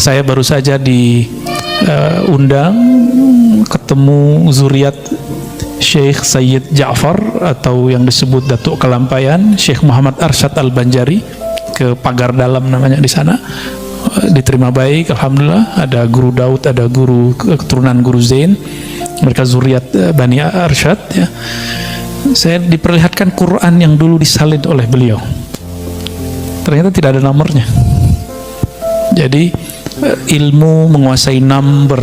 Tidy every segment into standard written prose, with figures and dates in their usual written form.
Saya baru saja diundang ketemu zuriat Syekh Sayyid Ja'far atau yang disebut Datuk Kelampayan, Syekh Muhammad Arsyad Al-Banjari, ke Pagar Dalam namanya di sana. Diterima baik, alhamdulillah. Ada Guru Daud, ada guru keturunan Guru Zain, mereka zuriat Bani Arsyad ya. Saya diperlihatkan Quran yang dulu disalin oleh beliau, ternyata tidak ada nomornya. Jadi ilmu menguasai nomor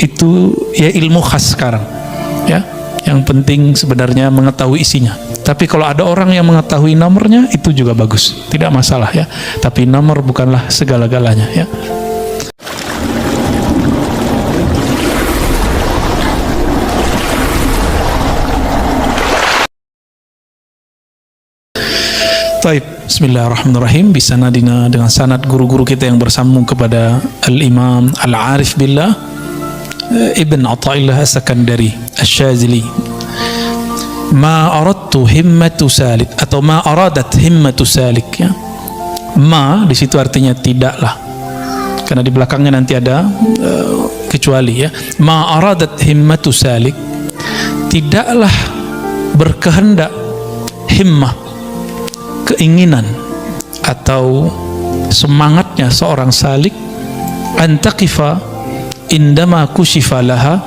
itu ya ilmu khas sekarang ya. Yang penting sebenarnya mengetahui isinya. Tapi kalau ada orang yang mengetahui nomornya, itu juga bagus, tidak masalah ya. Tapi nomor bukanlah segala-galanya ya. Baik, bismillahirrahmanirrahim. Bisanadina, dengan sanad guru-guru kita yang bersambung kepada Al-Imam Al-Arif Billah Ibn Athaillah As-Sakandari Asy-Syadzili. Ma aradtu himmatu salik, atau ma aradat himmatu salik ya. Ma di situ artinya tidaklah, karena di belakangnya nanti ada kecuali ya. Ma aradat himmatu salik, tidaklah berkehendak himmah, keinginan atau semangatnya seorang salik, antaqifa indama kushifa laha,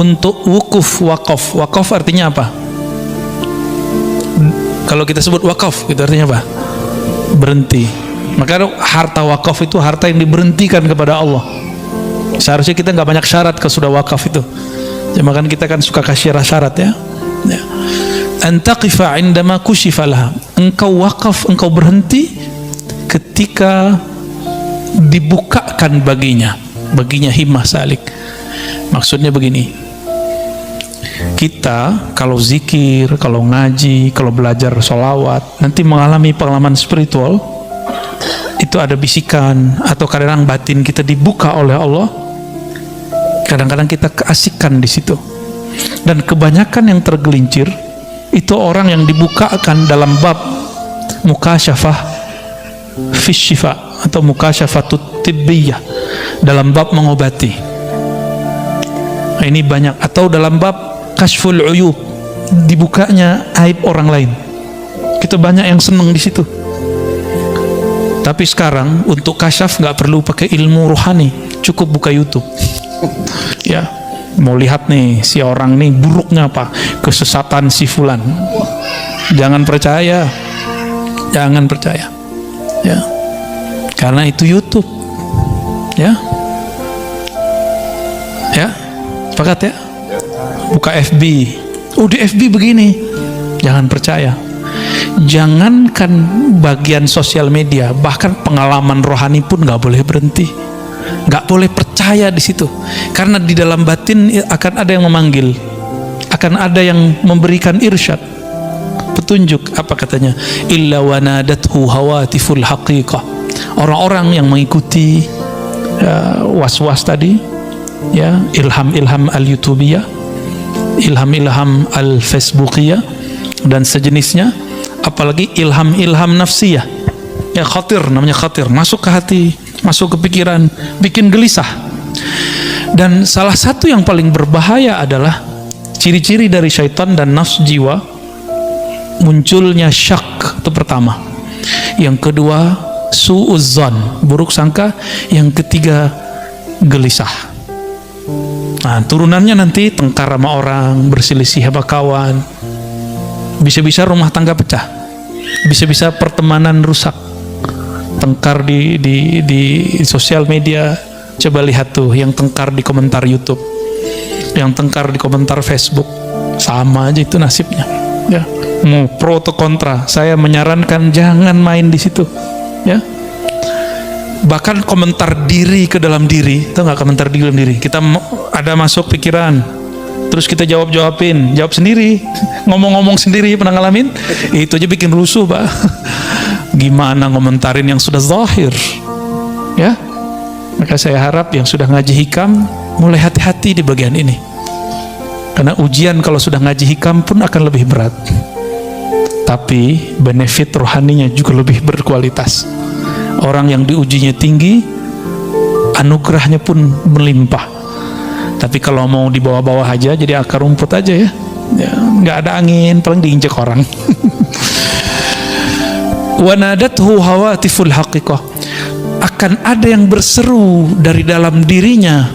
untuk wukuf, wakaf. Wakaf artinya apa? Kalau kita sebut wakaf itu artinya apa? Berhenti. Maka harta wakaf itu harta yang diberhentikan kepada Allah. Seharusnya kita nggak banyak syarat kalau sudah wakaf itu. Cuma kan kita kan suka kasih syarat ya. Antaqifa indama kushifa laha, engkau wakaf, engkau berhenti ketika dibukakan baginya himmah salik. Maksudnya begini, kita kalau zikir, kalau ngaji, kalau belajar sholawat, nanti mengalami pengalaman spiritual, itu ada bisikan atau kadang batin kita dibuka oleh Allah. Kadang-kadang kita keasikan di situ, dan kebanyakan yang tergelincir itu orang yang dibukakan dalam bab mukasyafah fisyifa atau mukasyafatut tibbiyah, dalam bab mengobati. Nah, ini banyak. Atau dalam bab kashful uyub, dibukanya aib orang lain. Kita banyak yang senang di situ. Tapi sekarang untuk kasyaf nggak perlu pakai ilmu rohani, cukup buka YouTube. Ya, mau lihat nih si orang nih buruknya apa, kesesatan si fulan. Jangan percaya, jangan percaya. Ya, karena itu YouTube. Ya, ya. Sepakat ya? Buka FB, di FB begini, jangan percaya. Jangankan bagian sosial media, bahkan pengalaman rohani pun nggak boleh berhenti, nggak boleh percaya di situ, karena di dalam batin akan ada yang memanggil, akan ada yang memberikan irsyad, petunjuk. Apa katanya? Illa wanadathu hawatiful haqiqah. Orang-orang yang mengikuti was-was tadi ya, ilham-ilham al-youtubiyah, ilham-ilham al-facebookiyah dan sejenisnya, apalagi ilham-ilham nafsiyah ya, khatir, namanya khatir, masuk ke hati, masuk ke pikiran, bikin gelisah. Dan salah satu yang paling berbahaya adalah ciri-ciri dari syaitan dan nafsu jiwa, munculnya syak, itu pertama. Yang kedua su'uzzan, buruk sangka. Yang ketiga gelisah. Nah, turunannya nanti tengkar sama orang, berselisih sama kawan, bisa-bisa rumah tangga pecah, bisa-bisa pertemanan rusak. Tengkar di sosial media, coba lihat tuh yang tengkar di komentar YouTube, yang tengkar di komentar Facebook, sama aja itu nasibnya. Ya, mau pro atau kontra, saya menyarankan jangan main di situ. Ya. Bahkan komentar diri ke dalam diri, itu nggak komentar di dalam diri. Kita ada masuk pikiran, terus kita jawab sendiri, ngomong-ngomong sendiri, pernah ngalamin? Itu aja bikin rusuh, Pak. Gimana ngomentarin yang sudah zahir? Ya, maka saya harap yang sudah ngaji hikam mulai hati-hati di bagian ini, karena ujian kalau sudah ngaji hikam pun akan lebih berat, tapi benefit rohaninya juga lebih berkualitas. Orang yang diujinya tinggi, anugerahnya pun melimpah. Tapi kalau mau di bawah-bawah aja, jadi akar rumput aja ya, nggak ada angin, paling diinjek orang. Wanadathu hawatiful haqiqah, akan ada yang berseru dari dalam dirinya.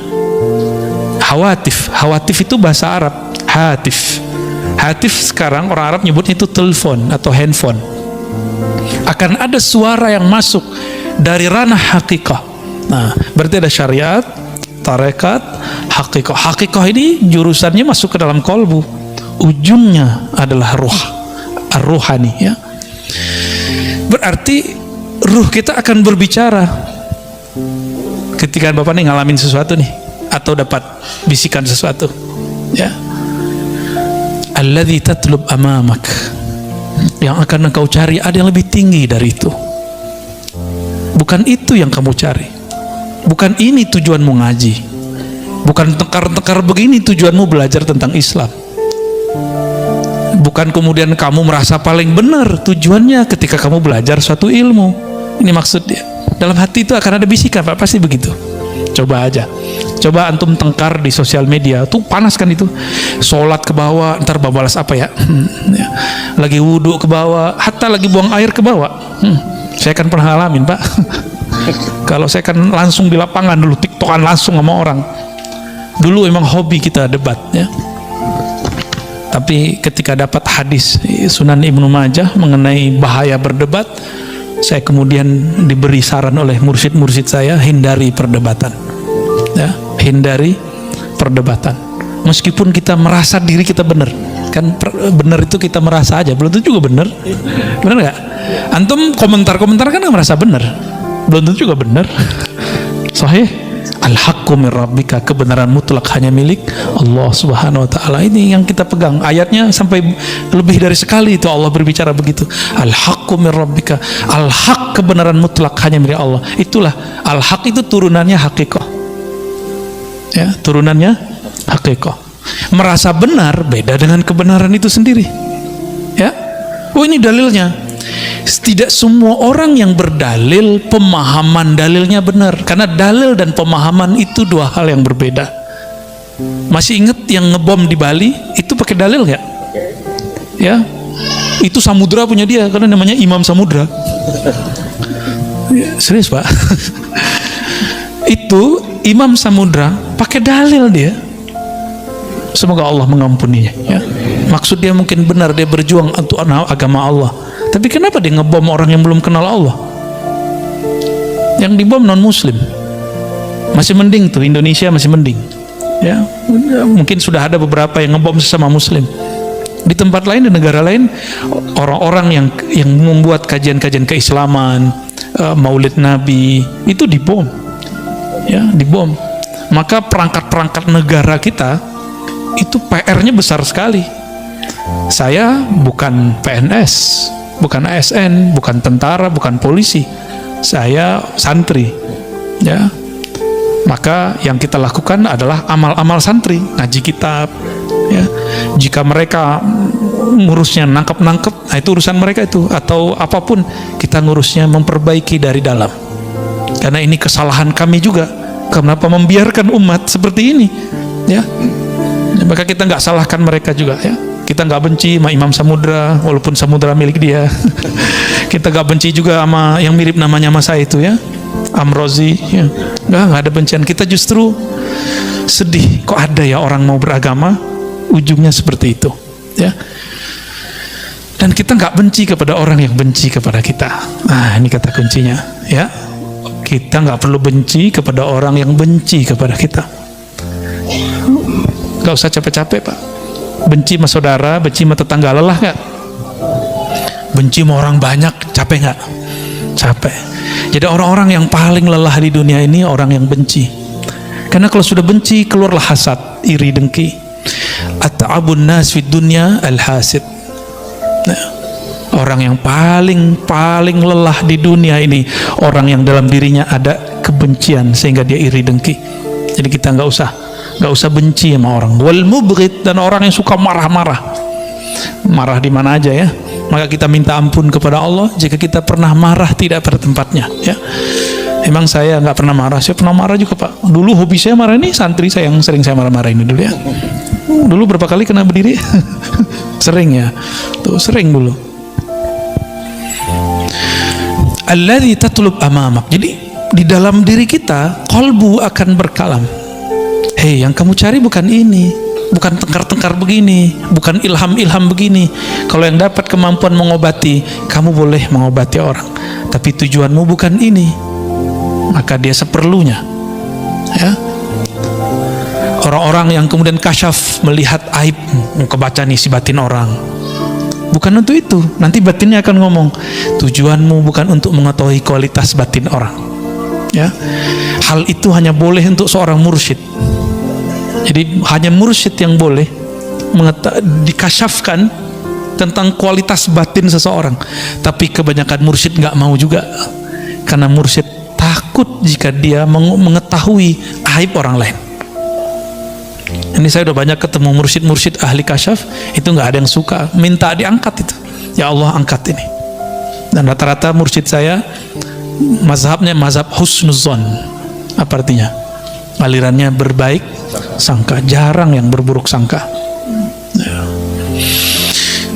Hawatif itu bahasa Arab. Hatif sekarang orang Arab nyebutnya itu telepon atau handphone. Akan ada suara yang masuk dari ranah haqiqah. Nah, berarti ada syariat, tarekat, haqiqah. Haqiqah ini jurusannya masuk ke dalam kolbu, ujungnya adalah ruh, ar-ruhani ya. Berarti ruh kita akan berbicara ketika Bapak nih ngalamin sesuatu nih, atau dapat bisikan sesuatu ya. Alladzi tatlub amamak, yang akan engkau cari ada yang lebih tinggi dari itu. Bukan itu yang kamu cari, bukan ini tujuanmu ngaji, bukan tekar-tekar begini tujuanmu belajar tentang Islam, bukan kemudian kamu merasa paling benar tujuannya ketika kamu belajar suatu ilmu. Ini maksudnya. Dalam hati itu akan ada bisikan, Pak, pasti begitu. Coba aja, coba antum tengkar di sosial media, tuh panas kan itu. Sholat ke bawah, ntar balas apa ya? Lagi wudhu ke bawah, hatta lagi buang air ke bawah. Saya kan pernah ngalamin, Pak. Kalau saya kan langsung di lapangan dulu, tiktokan langsung sama orang. Dulu emang hobi kita debat ya. Tapi ketika dapat hadis Sunan Ibnu Majah mengenai bahaya berdebat, saya kemudian diberi saran oleh mursyid-mursyid saya, hindari perdebatan ya, hindari perdebatan. Meskipun kita merasa diri kita benar, kan benar itu kita merasa aja, belum tentu juga benar. Benar nggak? Antum komentar-komentar kan nggak merasa benar, belum tentu juga benar. Sahih, al-haqqu min rabbika, kebenaran mutlak hanya milik Allah Subhanahu wa taala. Ini yang kita pegang. Ayatnya sampai lebih dari sekali itu Allah berbicara begitu. Al-haqqu min rabbika. Al-haq, kebenaran mutlak hanya milik Allah. Itulah al-haq, itu turunannya haqiqah. Ya, turunannya haqiqah. Merasa benar beda dengan kebenaran itu sendiri. Ya. Oh, ini dalilnya. Tidak semua orang yang berdalil pemahaman dalilnya benar, karena dalil dan pemahaman itu dua hal yang berbeda. Masih ingat yang ngebom di Bali itu pakai dalil nggak? Ya, itu Samudra punya dia, karena namanya Imam Samudra. Ya, serius, Pak. Itu Imam Samudra pakai dalil dia. Semoga Allah mengampuninya ya. Maksud dia mungkin benar, dia berjuang untuk agama Allah. Tapi kenapa dia ngebom orang yang belum kenal Allah? Yang dibom non muslim. Masih mending tuh, Indonesia masih mending. Ya, mungkin sudah ada beberapa yang ngebom sesama muslim. Di tempat lain, di negara lain, orang-orang yang membuat kajian-kajian keislaman, Maulid Nabi, itu dibom. Ya, dibom. Maka perangkat-perangkat negara kita itu PR-nya besar sekali. Saya bukan PNS, bukan ASN, bukan tentara, bukan polisi. Saya santri. Ya. Maka yang kita lakukan adalah amal-amal santri, ngaji kitab. Ya. Jika mereka ngurusnya nangkep-nangkep, nah itu urusan mereka itu. Atau apapun, kita ngurusnya memperbaiki dari dalam. Karena ini kesalahan kami juga. Kenapa membiarkan umat seperti ini? Ya. Maka kita nggak salahkan mereka juga ya. Kita nggak benci sama Imam Samudra, walaupun Samudra milik dia. Kita nggak benci juga sama yang mirip namanya sama saya itu ya, Amrozi. Ya. Nggak ada bencian. Kita justru sedih, kok ada ya orang mau beragama, ujungnya seperti itu. Ya. Dan kita nggak benci kepada orang yang benci kepada kita. Nah, ini kata kuncinya. Ya, kita nggak perlu benci kepada orang yang benci kepada kita. Nggak usah capek-capek, Pak. Benci sama saudara, benci sama tetangga, lelah nggak? Benci sama orang banyak, capek nggak? Capek. Jadi orang-orang yang paling lelah di dunia ini orang yang benci. Karena kalau sudah benci, keluarlah hasad, iri, dengki. At'abun nas fid dunya al-hasid. Nah, orang yang paling lelah di dunia ini orang yang dalam dirinya ada kebencian sehingga dia iri, dengki. Jadi kita nggak usah benci sama orang. Wal mubghid, dan orang yang suka marah-marah. Marah di mana aja ya. maka kita minta ampun kepada Allah jika kita pernah marah tidak pada tempatnya, ya. Emang saya nggak pernah marah, saya pernah marah juga Pak. Dulu hobi saya marah, ini santri saya yang sering saya marah-marah ini dulu, ya. Dulu berapa kali kena berdiri? Sering, ya. Tuh sering dulu. Alladzi tatlub amamak. Jadi di dalam diri kita qalbu akan berkalam. Hei, yang kamu cari bukan ini, bukan tengkar-tengkar begini, bukan ilham-ilham begini. Kalau yang dapat kemampuan mengobati, kamu boleh mengobati orang, tapi tujuanmu bukan ini, maka dia seperlunya, ya. Orang-orang yang kemudian kasyaf, melihat aib, kebaca nih si batin orang, bukan untuk itu. Nanti batinnya akan ngomong, tujuanmu bukan untuk mengetahui kualitas batin orang, ya. Hal itu hanya boleh untuk seorang mursyid. Jadi hanya mursyid yang boleh dikasyafkan tentang kualitas batin seseorang. Tapi kebanyakan mursyid nggak mau juga, karena mursyid takut jika dia mengetahui aib orang lain. Ini saya udah banyak ketemu mursyid-mursyid ahli kasyaf, itu nggak ada yang suka, minta diangkat itu. Ya Allah, angkat ini. Dan rata-rata mursyid saya mazhabnya mazhab husnuzon. Apa artinya? Alirannya berbaik sangka, jarang yang berburuk sangka.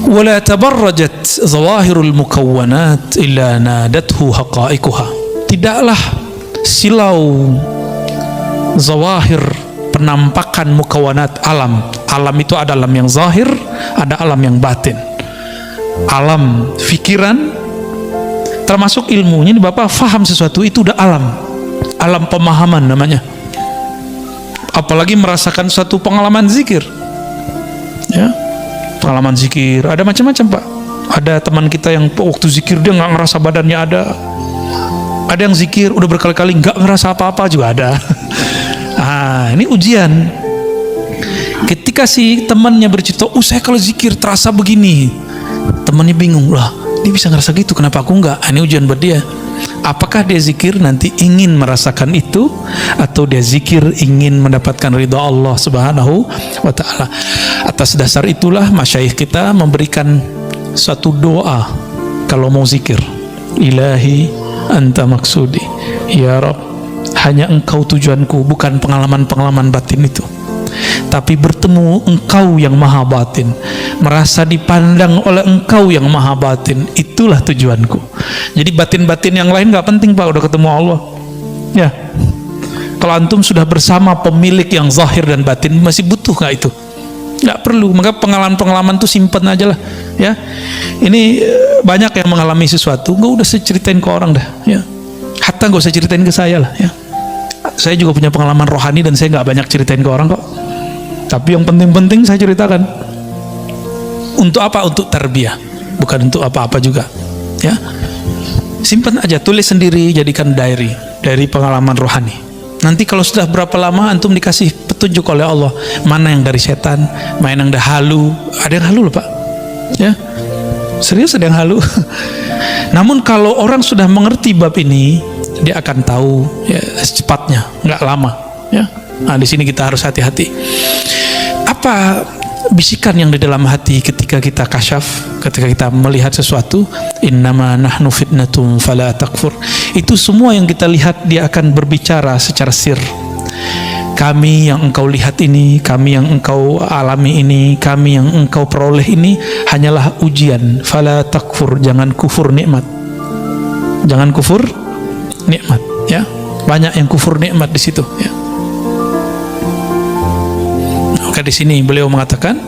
Wala tabarrajat zawahirul mukawwanat illa nadathu haqa'iquha. Tidaklah silau zawahir, penampakan mukawwanat alam. Alam itu ada alam yang zahir, ada alam yang batin. Alam fikiran termasuk ilmunya. Ini Bapak faham sesuatu itu udah alam. Alam pemahaman namanya. Apalagi merasakan suatu pengalaman zikir, ya. Pengalaman zikir ada macam-macam Pak. Ada teman kita yang waktu zikir dia nggak ngerasa badannya ada yang zikir udah berkali-kali nggak ngerasa apa-apa juga ada. Ini ujian. Ketika si temannya bercerita, saya kalau zikir terasa begini, temannya bingung, lah dia bisa ngerasa gitu, kenapa aku enggak? Ini ujian buat dia. Apakah dia zikir nanti ingin merasakan itu, atau dia zikir ingin mendapatkan ridha Allah Subhanahu wa ta'ala? Atas dasar itulah masyayikh kita memberikan suatu doa kalau mau zikir. Ilahi anta maksudi, ya Rabb, hanya engkau tujuanku, bukan pengalaman-pengalaman batin itu, tapi bertemu engkau yang maha batin, merasa dipandang oleh engkau yang maha batin, itulah tujuanku. Jadi batin-batin yang lain gak penting Pak, udah ketemu Allah, ya. Kalau antum sudah bersama pemilik yang zahir dan batin, masih butuh gak itu? Gak perlu. Maka pengalaman-pengalaman itu simpen aja lah, ya. Ini banyak yang mengalami sesuatu, gak usah ceritain ke orang dah, ya. Hatta gak usah ceritain ke saya lah, ya. Saya juga punya pengalaman rohani dan saya gak banyak ceritain ke orang kok. Tapi yang penting-penting saya ceritakan. Untuk apa? Untuk tarbiyah, bukan untuk apa-apa juga, ya. Simpan aja, tulis sendiri, jadikan diary pengalaman rohani. Nanti kalau sudah berapa lama antum dikasih petunjuk oleh Allah, mana yang dari setan, mana yang dari halu. Ada yang halu loh Pak, ya. Serius ada yang halu. Namun kalau orang sudah mengerti bab ini, dia akan tahu, ya, secepatnya, nggak lama, ya. Nah, di sini kita harus hati-hati. Apa bisikan yang di dalam hati ketika kita kasyaf, ketika kita melihat sesuatu? Innama nahnu fitnatun fala takfur. Itu semua yang kita lihat, dia akan berbicara secara sir. Kami yang engkau lihat ini, kami yang engkau alami ini, kami yang engkau peroleh ini hanyalah ujian. Fala takfur, jangan kufur nikmat, jangan kufur nikmat, ya. Banyak yang kufur nikmat di situ, ya. Maka di sini beliau mengatakan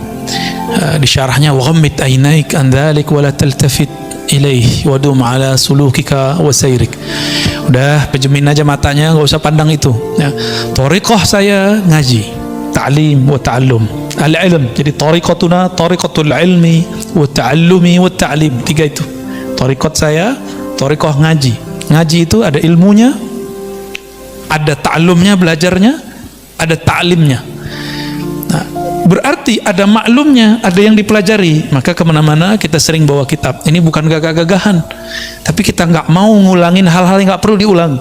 di syarahnya, wa ghammit aynaik an dzalik wa la taltafit ilaih wa dum ala sulukika wa sayrik. Udah pejemin aja matanya, nggak usah pandang itu, ya. Thariqah saya ngaji, ta'lim wa ta'allum, al-ilm. Jadi thariqatuna thariqatul ilmi wa ta'allumi wa ta'lim. Tiga itu thariqat saya. Thariqah ngaji. Ngaji itu ada ilmunya, ada ta'allumnya, belajarnya, ada ta'limnya. Nah, berarti ada maklumnya, ada yang dipelajari. Maka kemana-mana kita sering bawa kitab. Ini bukan gagah-gagahan, tapi kita nggak mau ngulangin hal-hal yang nggak perlu diulang.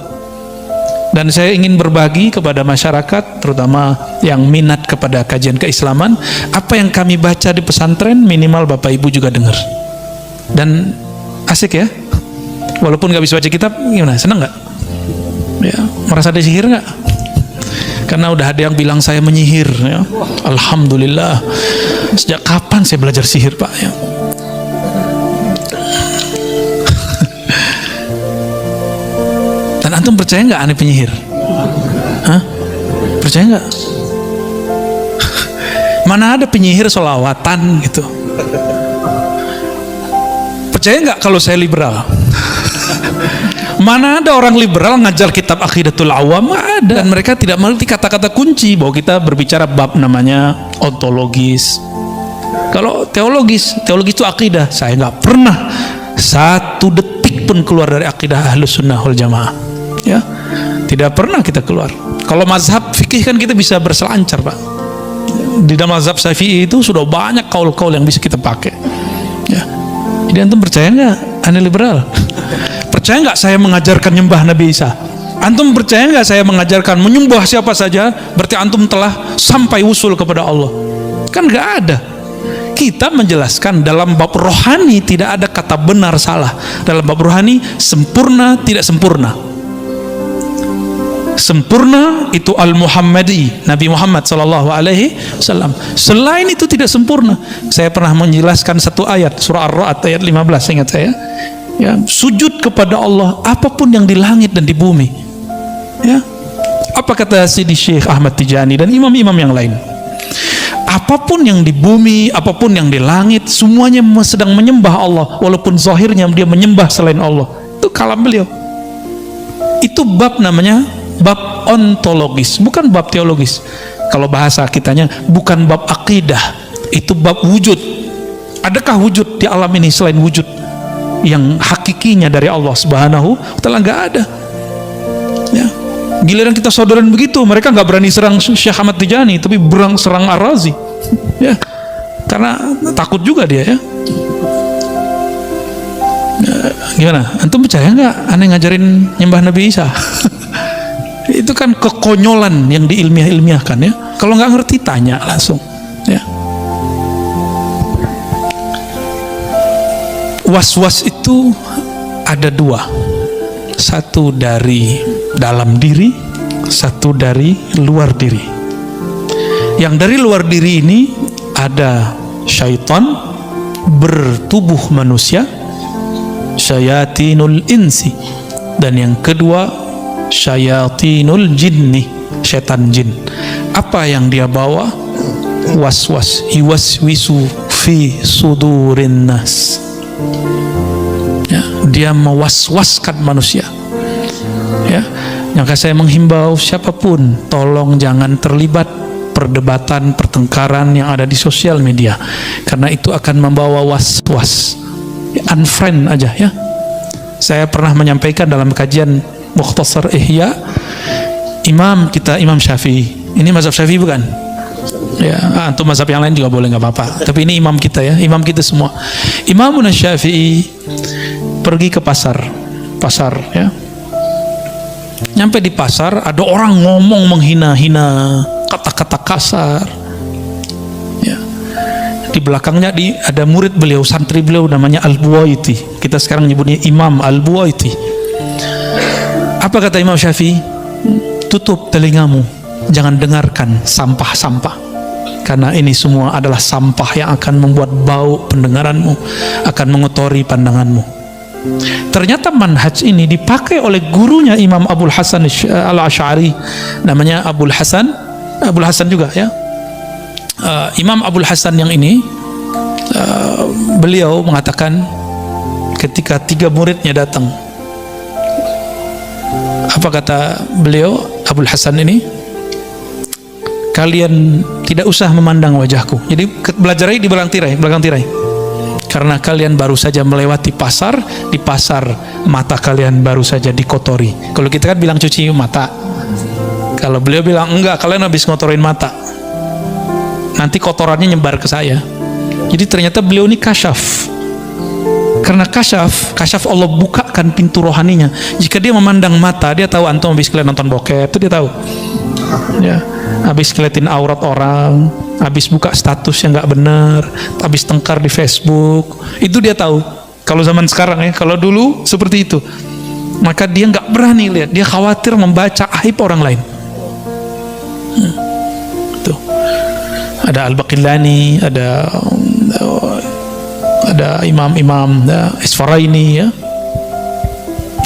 Dan saya ingin berbagi kepada masyarakat, terutama yang minat kepada kajian keislaman, apa yang kami baca di pesantren, minimal Bapak Ibu juga dengar. Dan asik ya, walaupun nggak bisa baca kitab, gimana? Senang nggak? Ya, merasa disihir nggak? Karena udah ada yang bilang saya menyihir. Ya. Alhamdulillah. Sejak kapan saya belajar sihir, Pak? Ya. Dan antum percaya nggak aneh penyihir? Hah? Percaya nggak? Mana ada penyihir sholawatan gitu? Percaya nggak kalau saya liberal? Mana ada orang liberal ngajar kitab Aqidatul Awam? Ada. Dan mereka tidak mengerti kata-kata kunci bahwa kita berbicara bab namanya ontologis. Kalau teologis itu akidah. Saya nggak pernah satu detik pun keluar dari akidah Ahlus Sunnah wal Jamaah. Ya, tidak pernah kita keluar. Kalau mazhab fikih kan kita bisa berselancar, Pak. Di dalam mazhab Syafi'i itu sudah banyak kaul-kaul yang bisa kita pakai. Ya. Jadi antum percaya nggak aneh liberal? Percaya nggak saya mengajarkan nyembah Nabi Isa? Antum percaya nggak saya mengajarkan menyembah siapa saja? Berarti antum telah sampai usul kepada Allah? Kan nggak ada. Kita menjelaskan dalam bab rohani tidak ada kata benar salah. Dalam bab rohani sempurna tidak sempurna. Sempurna itu al-Muhammadi, Nabi Muhammad SAW. Selain itu tidak sempurna. Saya pernah menjelaskan satu ayat surah Ar-Ra'd ayat 15, ingat saya. Ya, sujud kepada Allah apapun yang di langit dan di bumi. Ya. Apa kata Sidi Syekh Ahmad Tijani dan imam-imam yang lain? Apapun yang di bumi, apapun yang di langit, semuanya sedang menyembah Allah, walaupun zahirnya dia menyembah selain Allah. Itu kalam beliau. Itu bab namanya bab ontologis, bukan bab teologis. Kalau bahasa kitanya bukan bab akidah, itu bab wujud. Adakah wujud di alam ini selain wujud yang hakikinya dari Allah Subhanahu wa Ta'ala? Nggak ada. Ya. Giliran kita saudaraan begitu, mereka nggak berani serang Syekh Ahmad Tijani, tapi berang serang Ar-Razi. Ya. Karena takut juga dia ya. Gimana? Antum percaya nggak aneh ngajarin nyembah Nabi Isa? Itu kan kekonyolan yang diilmiah-ilmiahkan ya. Kalau nggak ngerti tanya langsung. Ya. Was-was itu ada dua. Satu dari dalam diri, satu dari luar diri. Yang dari luar diri ini ada syaitan bertubuh manusia, syayatinul insi, dan yang kedua syayatinul jinni, setan jin. Apa yang dia bawa? Was-was, yuwaswisu fi sudurin nas. Ya, dia mewaswaskan manusia. Ya, maka saya menghimbau siapapun, tolong jangan terlibat perdebatan, pertengkaran yang ada di sosial media, karena itu akan membawa was-was. Unfriend aja ya. Saya pernah menyampaikan dalam kajian Mukhtasar Ihya, imam kita Imam Syafi'i. Ini mazhab Syafi'i bukan? Ya, antum mazhab yang lain juga boleh, nggak apa-apa. Tapi ini imam kita ya, imam kita semua. Imam Syafi'i pergi ke pasar ya. Nyampe di pasar, ada orang ngomong menghina-hina, kata-kata kasar. Ya. Di belakangnya ada murid beliau, santri beliau namanya Al-Buwaiti. Kita sekarang nyebutnya Imam Al-Buwaiti. Apa kata Imam Syafi'i? Tutup telingamu, jangan dengarkan sampah-sampah, karena ini semua adalah sampah yang akan membuat bau pendengaranmu, akan mengotori pandanganmu. Ternyata manhaj ini dipakai oleh gurunya Imam Abul Hasan Al-Asy'ari, namanya Abul Hasan juga ya. Imam Abul Hasan yang ini beliau mengatakan ketika 3 muridnya datang, apa kata beliau Abul Hasan ini? Kalian tidak usah memandang wajahku. Jadi belajar di belakang tirai. Karena kalian baru saja melewati pasar, di pasar mata kalian baru saja dikotori. Kalau kita kan bilang cuci mata. Kalau beliau bilang enggak, kalian habis ngotorin mata. Nanti kotorannya nyebar ke saya. Jadi ternyata beliau ini kasyaf. Karena kasyaf Allah bukakan pintu rohaninya. Jika dia memandang mata, dia tahu antum habis kalian nonton bokep, itu dia tahu. Ya, habis ngeliatin aurat orang, habis buka status yang nggak benar, habis tengkar di Facebook, itu dia tahu. Kalau zaman sekarang ya, kalau dulu seperti itu, maka dia nggak berani lihat, dia khawatir membaca aib orang lain. Tuh. Ada Al-Baqillani, ada imam-imam Isfaraini ya,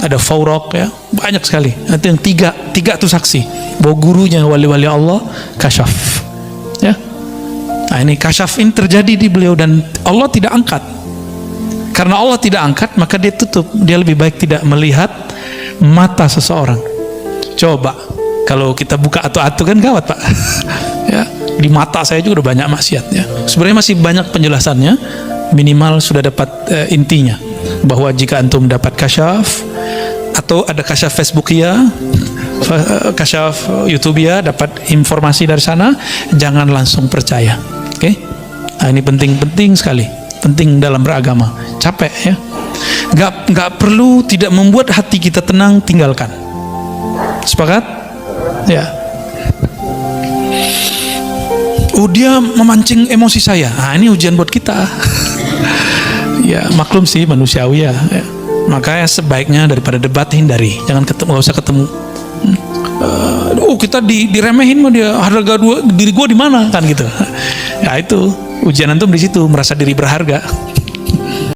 ada Fawraq ya, banyak sekali. Nanti yang tiga tuh saksi bahwa gurunya wali-wali Allah kasyaf ya. Nah ini kasyaf ini terjadi di beliau dan Allah tidak angkat. Karena Allah tidak angkat, maka dia tutup. Dia lebih baik tidak melihat mata seseorang. Coba kalau kita buka atu-atu kan gawat Pak. Ya, di mata saya juga udah banyak maksiat ya. Sebenarnya masih banyak penjelasannya, minimal sudah dapat intinya bahwa jika antum dapat kasyaf atau ada kasyaf Facebookia, kasyaf YouTubea, dapat informasi dari sana, jangan langsung percaya. Oke? Nah, ini penting sekali, penting dalam beragama. Capek ya. Nggak perlu, tidak membuat hati kita tenang, tinggalkan. Sepakat? Ya. Oh, dia memancing emosi saya. Nah, ini ujian buat kita. Ya, maklum sih manusiawi ya. Makanya sebaiknya daripada debat hindari. Jangan ketemu, nggak usah ketemu. Kita diremehin mah, dia harga diri gua di mana kan gitu. Ya itu ujian antum di situ, merasa diri berharga.